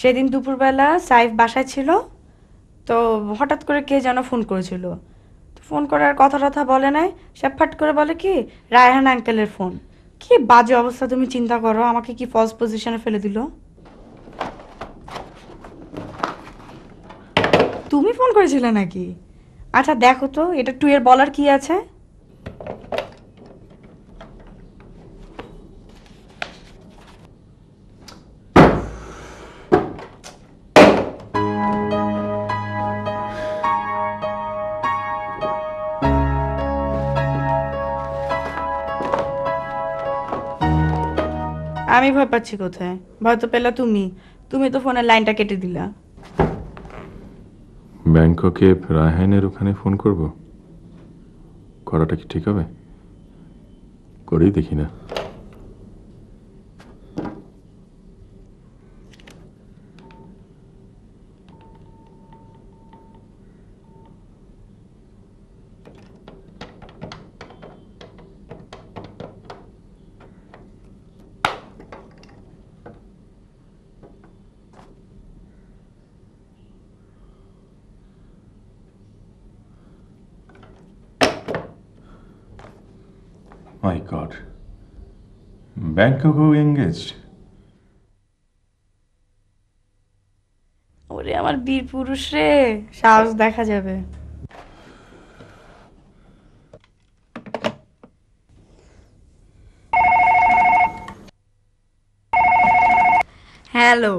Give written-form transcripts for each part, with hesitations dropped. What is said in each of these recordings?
সেদিন দুপুরবেলা সাইফ বাসায় ছিল, তো হঠাৎ করে কে যেন ফোন করেছিল। তো ফোন করার কথা টথা বলে নাই, সে ফাট করে বলে কি রায়হান আঙ্কেলের ফোন। কি বাজে অবস্থা, তুমি চিন্তা করো, আমাকে কি ফলস পজিশনে ফেলে দিল। তুমি ফোন করেছিলে নাকি? আচ্ছা দেখো তো এটা টু এর বলার কি আছে। আমি ভয় পাচ্ছি কোথায়? ভয় তো পেলা তুমি। তুমি তো ফোনের লাইনটা কেটে দিলা। ব্যাংককে রায়হানের ওখানে ফোন করব, করাটা কি ঠিক হবে? করেই দেখি না। My God. Bangkok engaged? ওরে আমার বীর পুরুষ রে, সাহস দেখা যাবে। হ্যালো।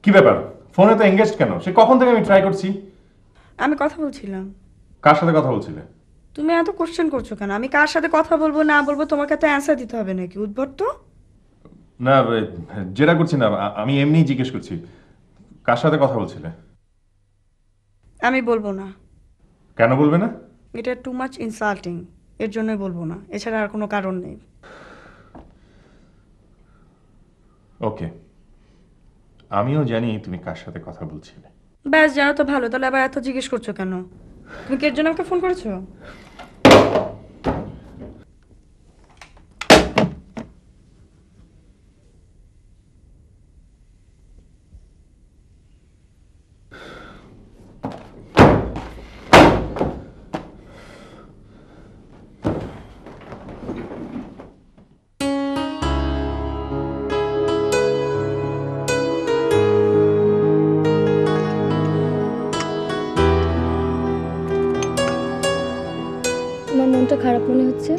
কি ব্যাপার, ফোনে তো এঙ্গেজড কেন? সে কখন থেকে আমি ট্রাই করছি। আমি কথা বলছিলাম। কার সাথে কথা বলছিলে? তুমি এত কোশ্চেন করছো কেন? আমি কার সাথে কথা বলবো না বলবো তোমাকে তো অ্যান্সার দিতে হবে নাকি? উদ্ভট তো। না, যেটা করছি না, আমি এমনিই জিজ্ঞেস করছি কার সাথে কথা বলছিলে। আমি বলবো না। কেন বলবে না? এটা টু মাচ ইনসাল্টিং, এর জন্যই বলবো না, এছাড়া আর কোনো কারণ নেই। ওকে, আমিও জানি তুমি কার সাথে কথা বলছিলে। ব্যাস, জানো তো ভালো, তাহলে আবার এত জিজ্ঞেস করছো কেন? তুমি কি এর জন্য আমাকে ফোন করেছো? তোমার মনটা খারাপ মনে হচ্ছে?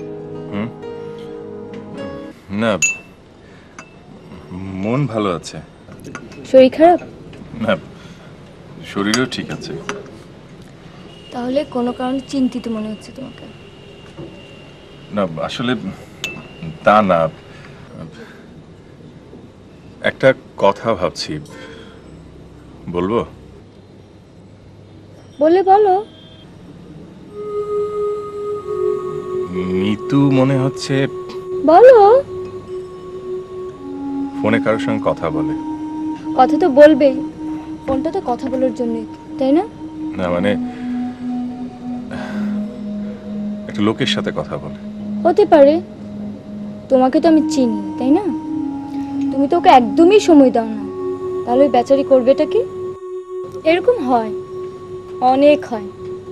না, মন ভালো আছে। শরীর খারাপ? না, শরীরও ঠিক আছে। তাহলে কোনো কারণে চিন্তিত মনে হচ্ছে তোমাকে। না, আসলে তা না, একটা কথা ভাবছি, বলবো? বলে বলো। মিতু মনে হচ্ছে বলো। ফোনে কারোর সঙ্গে কথা বলে। কথা তো বলবেই, ফোনটা তো কথা বলার জন্যই, তাই না? না মানে একটা লোকের সাথে কথা বলে। হতে পারে, তোমাকে তো আমি চিনি, তাই না? তুমি তো ওকে একদমই সময় দাও না, তাহলে ওই বেচারি করবেটা কি? এরকম হয়, অনেক হয়,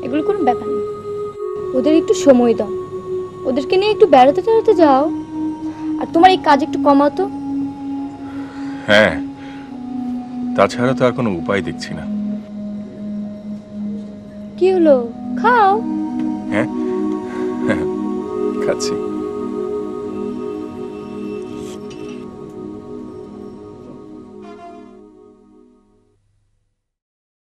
এগুলো কোনো ব্যাপার না। ওদের একটু সময় দাও, ওদেরকে নিয়ে একটু বেড়াতে টেড়াতে যাও, আর তোমার এই কাজ একটু কমাও তো। হ্যাঁ, তাছাড়া তো আর কোনো উপায় দেখছি না। কি হলো, খাও। হ্যাঁ, খাচ্ছি।